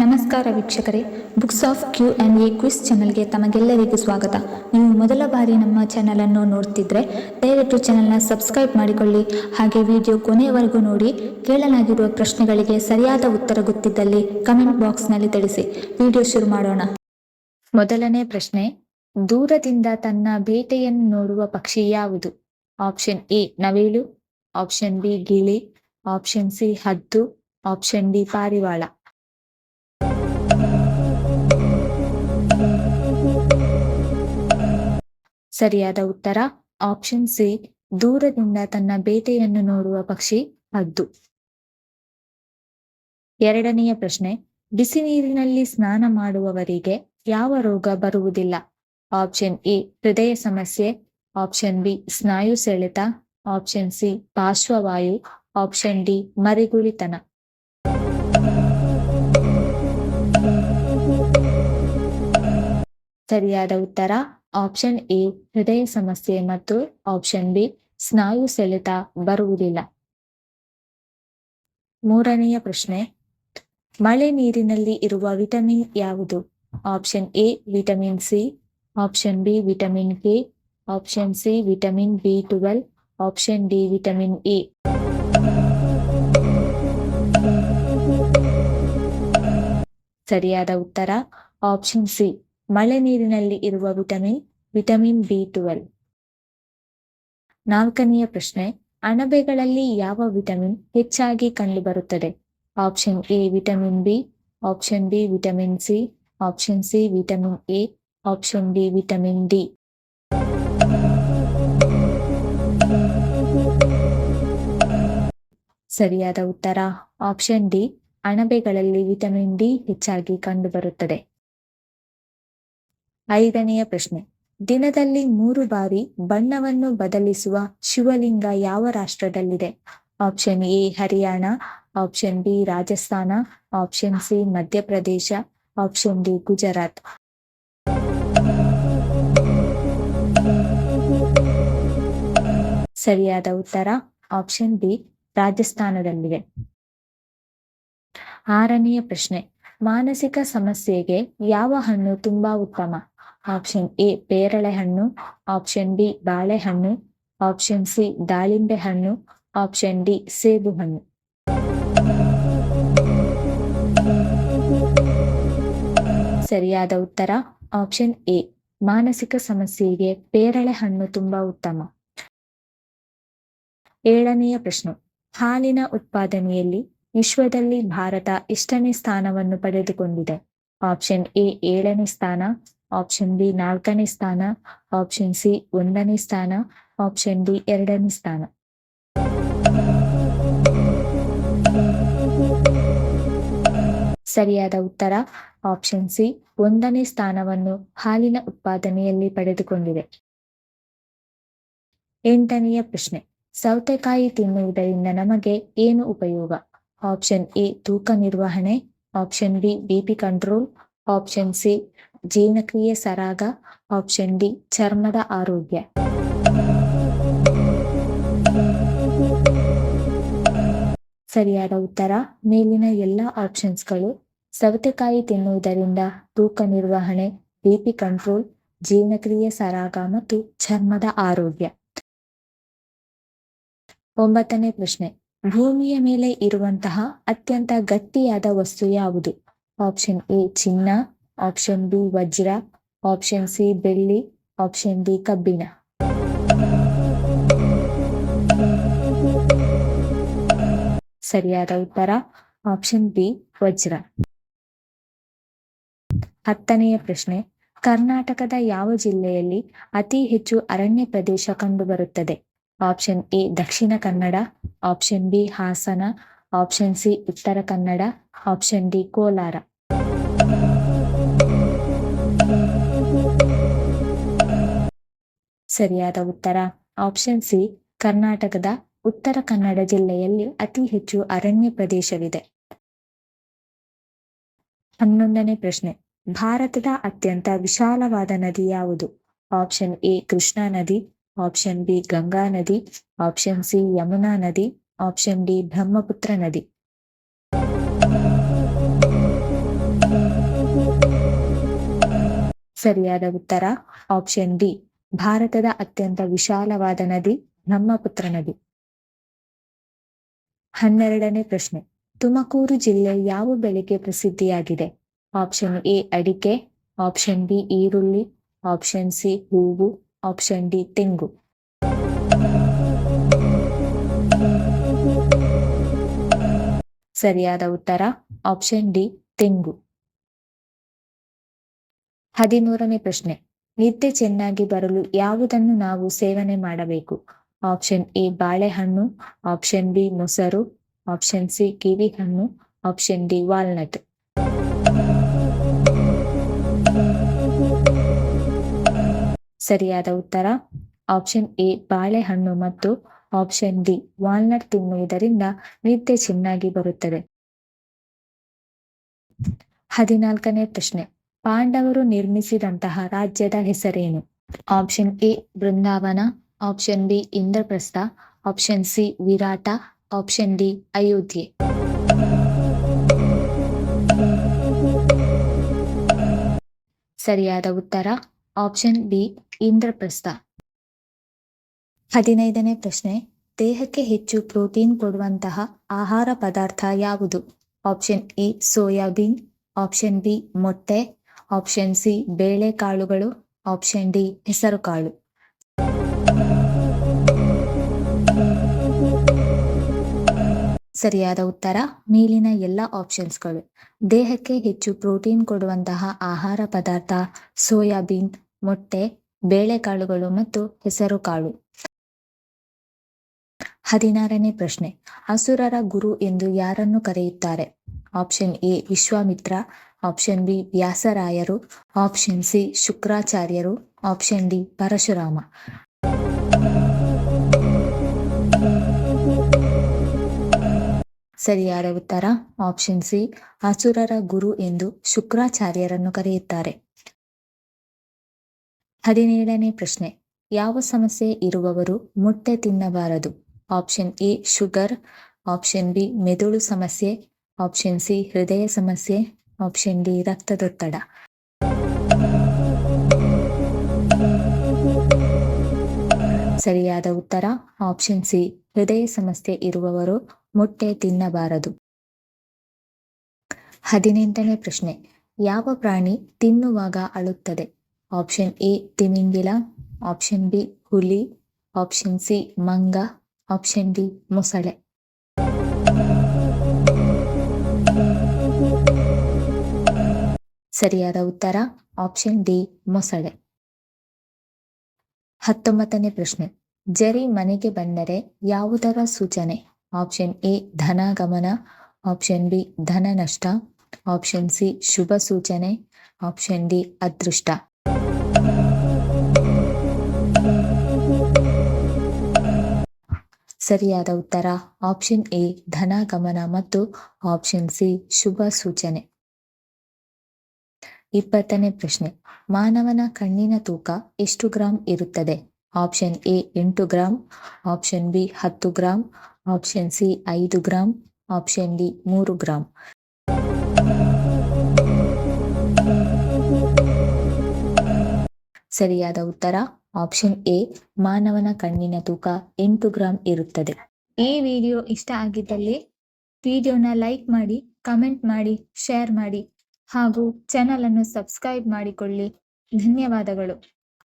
ನಮಸ್ಕಾರ ವೀಕ್ಷಕರೇ, books of Q&A quiz ಚಾನಲ್ಗೆ ತಮಗೆಲ್ಲರಿಗೂ ಸ್ವಾಗತ. ನೀವು ಮೊದಲ ಬಾರಿ ನಮ್ಮ ಚಾನಲನ್ನು ನೋಡ್ತಿದ್ರೆ ದಯವಿಟ್ಟು ಚಾನಲ್ನ ಸಬ್ಸ್ಕ್ರೈಬ್ ಮಾಡಿಕೊಳ್ಳಿ. ಹಾಗೆ ವಿಡಿಯೋ ಕೊನೆಯವರೆಗೂ ನೋಡಿ. ಕೇಳಲಾಗಿರುವ ಪ್ರಶ್ನೆಗಳಿಗೆ ಸರಿಯಾದ ಉತ್ತರ ಗೊತ್ತಿದ್ದಲ್ಲಿ ಕಮೆಂಟ್ ಬಾಕ್ಸ್ನಲ್ಲಿ ತಿಳಿಸಿ. ವಿಡಿಯೋ ಶುರು ಮಾಡೋಣ. ಮೊದಲನೇ ಪ್ರಶ್ನೆ, ದೂರದಿಂದ ತನ್ನ ಬೇಟೆಯನ್ನು ನೋಡುವ ಪಕ್ಷಿ ಯಾವುದು? ಆಪ್ಷನ್ ಎ ನವಿಲು, ಆಪ್ಷನ್ ಬಿ ಗಿಳಿ, ಆಪ್ಷನ್ ಸಿ ಹದ್ದು, ಆಪ್ಷನ್ ಡಿ ಪಾರಿವಾಳ. ಸರಿಯಾದ ಉತ್ತರ ಆಪ್ಷನ್ ಸಿ, ದೂರದಿಂದ ತನ್ನ ಬೇಟೆಯನ್ನು ನೋಡುವ ಪಕ್ಷಿ ಹದ್ದು. ಎರಡನೆಯ ಪ್ರಶ್ನೆ, ಬಿಸಿ ನೀರಿನಲ್ಲಿ ಸ್ನಾನ ಮಾಡುವವರಿಗೆ ಯಾವ ರೋಗ ಬರುವುದಿಲ್ಲ? ಆಪ್ಷನ್ ಎ ಹೃದಯ ಸಮಸ್ಯೆ, ಆಪ್ಷನ್ ಬಿ ಸ್ನಾಯು ಸೆಳೆತ, ಆಪ್ಷನ್ ಸಿ ಪಾರ್ಶ್ವವಾಯು, ಆಪ್ಷನ್ ಡಿ ಮರಿಗುಳಿತನ. ಸರಿಯಾದ ಉತ್ತರ ಆಪ್ಷನ್ ಎ ಹೃದಯ ಸಮಸ್ಯೆ ಮತ್ತು ಆಪ್ಷನ್ ಬಿ ಸ್ನಾಯು ಸೆಳೆತ ಬರುವುದಿಲ್ಲ. ಮೂರನೆಯ ಪ್ರಶ್ನೆ, ಮಳೆ ನೀರಿನಲ್ಲಿ ಇರುವ ವಿಟಮಿನ್ ಯಾವುದು? Option A vitamin C, option B vitamin K, option C vitamin B12, option D vitamin A. ಸರಿಯಾದ ಉತ್ತರ ಆಪ್ಷನ್ ಸಿ, ಮಳೆ ನೀರಿನಲ್ಲಿ ಇರುವ ವಿಟಮಿನ್ B12. ನಾಲ್ಕನೆಯ ಪ್ರಶ್ನೆ, ಅಣಬೆಗಳಲ್ಲಿ ಯಾವ ವಿಟಮಿನ್ ಹೆಚ್ಚಾಗಿ ಕಂಡುಬರುತ್ತದೆ? Option A vitamin B, option B vitamin C, option C vitamin A, option D vitamin D. ಸರಿಯಾದ ಉತ್ತರ ಆಪ್ಷನ್ ಡಿ, ಅಣಬೆಗಳಲ್ಲಿ ವಿಟಮಿನ್ ಡಿ ಹೆಚ್ಚಾಗಿ ಕಂಡುಬರುತ್ತದೆ. ಐದನೆಯ ಪ್ರಶ್ನೆ, ದಿನದಲ್ಲಿ 3 ಬಾರಿ ಬಣ್ಣವನ್ನು ಬದಲಿಸುವ ಶಿವಲಿಂಗ ಯಾವ ರಾಷ್ಟ್ರದಲ್ಲಿದೆ? Option A Haryana, option B Rajasthan, option C Madhya Pradesh, option D Gujarat. ಸರಿಯಾದ ಉತ್ತರ ಆಪ್ಷನ್ ಬಿ ರಾಜಸ್ಥಾನದಲ್ಲಿದೆ. ಆರನೆಯ ಪ್ರಶ್ನೆ, ಮಾನಸಿಕ ಸಮಸ್ಯೆಗೆ ಯಾವ ಹಣ್ಣು ತುಂಬಾ ಉತ್ತಮ? ಆಪ್ಷನ್ ಎ ಪೇರಳೆ ಹಣ್ಣು, ಆಪ್ಷನ್ ಬಿ ಬಾಳೆಹಣ್ಣು, ಆಪ್ಷನ್ ಸಿ ದಾಳಿಂಬೆ ಹಣ್ಣು, ಆಪ್ಷನ್ ಡಿ ಸೇಬು ಹಣ್ಣು. ಸರಿಯಾದ ಉತ್ತರ ಆಪ್ಷನ್ ಎ, ಮಾನಸಿಕ ಸಮಸ್ಯೆಗೆ ಪೇರಳೆ ಹಣ್ಣು ತುಂಬಾ ಉತ್ತಮ. ಏಳನೆಯ ಪ್ರಶ್ನೆ, ಹಾಲಿನ ಉತ್ಪಾದನೆಯಲ್ಲಿ ವಿಶ್ವದಲ್ಲಿ ಭಾರತ ಎಷ್ಟನೇ ಸ್ಥಾನವನ್ನು ಪಡೆದುಕೊಂಡಿದೆ? ಆಪ್ಷನ್ ಎ 7ನೇ ಸ್ಥಾನ, ಆಪ್ಷನ್ ಬಿ 4ನೇ ಸ್ಥಾನ, ಆಪ್ಷನ್ ಸಿ 1ನೇ ಸ್ಥಾನ, ಆಪ್ಷನ್ ಡಿ 2ನೇ ಸ್ಥಾನ. ಸರಿಯಾದ ಉತ್ತರ ಆಪ್ಷನ್ ಸಿ 1ನೇ ಸ್ಥಾನವನ್ನು ಹಾಲಿನ ಉತ್ಪಾದನೆಯಲ್ಲಿ ಪಡೆದುಕೊಂಡಿದೆ. ಎಂಟನೆಯ ಪ್ರಶ್ನೆ, ಸೌತೆಕಾಯಿ ತಿನ್ನುವುದರಿಂದ ನಮಗೆ ಏನು ಉಪಯೋಗ? ಆಪ್ಷನ್ ಎ ತೂಕ ನಿರ್ವಹಣೆ, option B BP control, option C ಜೀರ್ಣಕ್ರಿಯೆ ಸರಾಗ, ಆಪ್ಷನ್ ಡಿ ಚರ್ಮದ ಆರೋಗ್ಯ. ಸರಿಯಾದ ಉತ್ತರ ಮೇಲಿನ ಎಲ್ಲ ಆಪ್ಷನ್ಸ್ಗಳು ಸೌತೆಕಾಯಿ ತಿನ್ನುವುದರಿಂದ ತೂಕ ನಿರ್ವಹಣೆ, BP ಕಂಟ್ರೋಲ್, ಜೀರ್ಣಕ್ರಿಯೆ ಸರಾಗ ಮತ್ತು ಚರ್ಮದ ಆರೋಗ್ಯ. ಒಂಬತ್ತನೇ ಪ್ರಶ್ನೆ, ಭೂಮಿಯ ಮೇಲೆ ಇರುವಂತಹ ಅತ್ಯಂತ ಗಟ್ಟಿಯಾದ ವಸ್ತು ಯಾವುದು? ಆಪ್ಷನ್ ಎ ಚಿನ್ನ, ಆಪ್ಷನ್ ಬಿ ವಜ್ರ, ಆಪ್ಷನ್ ಸಿ ಬೆಳ್ಳಿ, ಆಪ್ಷನ್ ಡಿ ಕಬ್ಬಿಣ. ಸರಿಯಾದ ಉತ್ತರ ಆಪ್ಷನ್ ಬಿ ವಜ್ರ. ಹತ್ತನೆಯ ಪ್ರಶ್ನೆ, ಕರ್ನಾಟಕದ ಯಾವ ಜಿಲ್ಲೆಯಲ್ಲಿ ಅತಿ ಹೆಚ್ಚು ಅರಣ್ಯ ಪ್ರದೇಶ ಕಂಡುಬರುತ್ತದೆ? Option A Dakshina Kannada, option B Hassan, option C Uttara Kannada, option D Kolar. ಸರಿಯಾದ ಉತ್ತರ ಆಪ್ಷನ್ ಸಿ, ಕರ್ನಾಟಕದ ಉತ್ತರ ಕನ್ನಡ ಜಿಲ್ಲೆಯಲ್ಲಿ ಅತಿ ಹೆಚ್ಚು ಅರಣ್ಯ ಪ್ರದೇಶವಿದೆ. 11ನೇ ಪ್ರಶ್ನೆ, ಭಾರತದ ಅತ್ಯಂತ ವಿಶಾಲವಾದ ನದಿ ಯಾವುದು? ಆಪ್ಷನ್ ಎ ಕೃಷ್ಣಾ ನದಿ, ಆಪ್ಷನ್ ಬಿ ಗಂಗಾ ನದಿ, ಆಪ್ಷನ್ ಸಿ ಯಮುನಾ ನದಿ, ಆಪ್ಷನ್ ಡಿ ಬ್ರಹ್ಮಪುತ್ರ ನದಿ. ಸರಿಯಾದ ಉತ್ತರ ಆಪ್ಷನ್ ಡಿ, ಭಾರತದ ಅತ್ಯಂತ ವಿಶಾಲವಾದ ನದಿ ಬ್ರಹ್ಮಪುತ್ರ ನದಿ. 12ನೇ ಪ್ರಶ್ನೆ, ತುಮಕೂರು ಜಿಲ್ಲೆ ಯಾವ ಬೆಳೆಗೆ ಪ್ರಸಿದ್ಧಿಯಾಗಿದೆ? ಆಪ್ಷನ್ ಎ ಅಡಿಕೆ, ಆಪ್ಷನ್ ಬಿ ಈರುಳ್ಳಿ, ಆಪ್ಷನ್ ಸಿ ಹೂವು, ಆಪ್ಷನ್ ಡಿ ತೆಂಗು. ಸರಿಯಾದ ಉತ್ತರ ಆಪ್ಷನ್ ಡಿ ತೆಂಗು. 13ನೇ ಪ್ರಶ್ನೆ, ನಿದ್ದೆ ಚೆನ್ನಾಗಿ ಬರಲು ಯಾವುದನ್ನು ನಾವು ಸೇವನೆ ಮಾಡಬೇಕು? ಆಪ್ಷನ್ ಎ ಬಾಳೆಹಣ್ಣು, ಆಪ್ಷನ್ ಬಿ ಮೊಸರು, ಆಪ್ಷನ್ ಸಿ ಕಿವಿ ಹಣ್ಣು, ಆಪ್ಷನ್ ಡಿ ವಾಲ್ನಟ್. ಸರಿಯಾದ ಉತ್ತರ ಆಪ್ಷನ್ ಎ ಬಾಳೆಹಣ್ಣು ಮತ್ತು ಆಪ್ಷನ್ ಡಿ ವಾಲ್ನಟ್ ತಿನ್ನುವುದರಿಂದ ನಿದ್ದೆ ಚೆನ್ನಾಗಿ ಬರುತ್ತದೆ. 14ನೇ ಪ್ರಶ್ನೆ, ಪಾಂಡವರು ನಿರ್ಮಿಸಿದಂತಹ ರಾಜ್ಯದ ಹೆಸರೇನು? Option A Brindavan, option B Indraprastha, option C Virata, option D Ayodhya. ಸರಿಯಾದ ಉತ್ತರ ಆಪ್ಷನ್ ಬಿ ಇಂದ್ರಪ್ರಸ್ಥ. 15ನೇ ಪ್ರಶ್ನೆ, ದೇಹಕ್ಕೆ ಹೆಚ್ಚು ಪ್ರೋಟೀನ್ ಕೊಡುವಂತಹ ಆಹಾರ ಪದಾರ್ಥ ಯಾವುದು? Option A soybean, option B ಮೊಟ್ಟೆ, ಆಪ್ಷನ್ ಸಿ ಬೇಳೆಕಾಳುಗಳು, ಆಪ್ಷನ್ ಡಿ ಹೆಸರುಕಾಳು. ಸರಿಯಾದ ಉತ್ತರ ಮೇಲಿನ ಎಲ್ಲ ಆಪ್ಷನ್ಸ್ಗಳು. ದೇಹಕ್ಕೆ ಹೆಚ್ಚು ಪ್ರೋಟೀನ್ ಕೊಡುವಂತಹ ಆಹಾರ ಪದಾರ್ಥ ಸೋಯಾಬೀನ್, ಮೊಟ್ಟೆ, ಬೇಳೆಕಾಳುಗಳು ಮತ್ತು ಹೆಸರುಕಾಳು. 16ನೇ ಪ್ರಶ್ನೆ, ಅಸುರರ ಗುರು ಎಂದು ಯಾರನ್ನು ಕರೆಯುತ್ತಾರೆ? Option A Vishwamitra, option B ವ್ಯಾಸರಾಯರು, ಆಪ್ಷನ್ ಸಿ ಶುಕ್ರಾಚಾರ್ಯರು, ಆಪ್ಷನ್ ಡಿ ಪರಶುರಾಮ. ಸರಿಯಾದ ಉತ್ತರ ಆಪ್ಷನ್ ಸಿ ಅಸುರರ ಗುರು ಎಂದು ಶುಕ್ರಾಚಾರ್ಯರನ್ನು ಕರೆಯುತ್ತಾರೆ. 17ನೇ ಪ್ರಶ್ನೆ, ಯಾವ ಸಮಸ್ಯೆ ಇರುವವರು ಮೊಟ್ಟೆ ತಿನ್ನಬಾರದು? Option A sugar, option B ಮೆದುಳು ಸಮಸ್ಯೆ, ಆಪ್ಷನ್ ಸಿ ಹೃದಯ ಸಮಸ್ಯೆ, ಆಪ್ಷನ್ ಡಿ ರಕ್ತದೊತ್ತಡ. ಸರಿಯಾದ ಉತ್ತರ ಆಪ್ಷನ್ ಸಿ ಹೃದಯ ಸಮಸ್ಯೆ ಇರುವವರು ಮೊಟ್ಟೆ ತಿನ್ನಬಾರದು. 18ನೇ ಪ್ರಶ್ನೆ, ಯಾವ ಪ್ರಾಣಿ ತಿನ್ನುವಾಗ ಅಳುತ್ತದೆ? ಆಪ್ಷನ್ ಎ ತಿಮಿಂಗಿಲ, ಆಪ್ಷನ್ ಬಿ ಹುಲಿ, ಆಪ್ಷನ್ ಸಿ ಮಂಗ, ಆಪ್ಷನ್ ಡಿ ಮೊಸಳೆ. ಸರಿಯಾದ ಉತ್ತರ ಆಪ್ಷನ್ ಡಿ ಮೊಸಳೆ. 19ನೇ ಪ್ರಶ್ನೆ, ಜರಿ ಮನೆಗೆ ಬಂದರೆ ಯಾವುದರ ಸೂಚನೆ? ಆಪ್ಷನ್ ಎ ಧನಗಮನ, ಆಪ್ಷನ್ ಬಿ ಧನ ನಷ್ಟ, ಆಪ್ಷನ್ ಸಿ ಶುಭ ಸೂಚನೆ, ಆಪ್ಷನ್ ಡಿ ಅದೃಷ್ಟ. ಸರಿಯಾದ ಉತ್ತರ ಆಪ್ಷನ್ ಎ ಧನಗಮನ ಮತ್ತು ಆಪ್ಷನ್ ಸಿ ಶುಭ ಸೂಚನೆ. 20ನೇ ಪ್ರಶ್ನೆ, ಮಾನವನ ಕಣ್ಣಿನ ತೂಕ ಎಷ್ಟು ಗ್ರಾಂ ಇರುತ್ತದೆ? Option A 8 gram, option B 10 gram, option C 5 gram, option D 3 gram. ಸರಿಯಾದ ಉತ್ತರ ಆಪ್ಷನ್ ಎ ಮಾನವನ ಕಣ್ಣಿನ ತೂಕ 8 ಗ್ರಾಂ ಇರುತ್ತದೆ. ಈ ವಿಡಿಯೋ ಇಷ್ಟ ಆಗಿದ್ದಲ್ಲಿ ವಿಡಿಯೋನ ಲೈಕ್ ಮಾಡಿ, ಕಮೆಂಟ್ ಮಾಡಿ, ಶೇರ್ ಮಾಡಿ ಹಾಗೂ ಚಾನಲ್ ಅನ್ನು ಸಬ್ಸ್ಕ್ರೈಬ್ ಮಾಡಿಕೊಳ್ಳಿ. ಧನ್ಯವಾದಗಳು.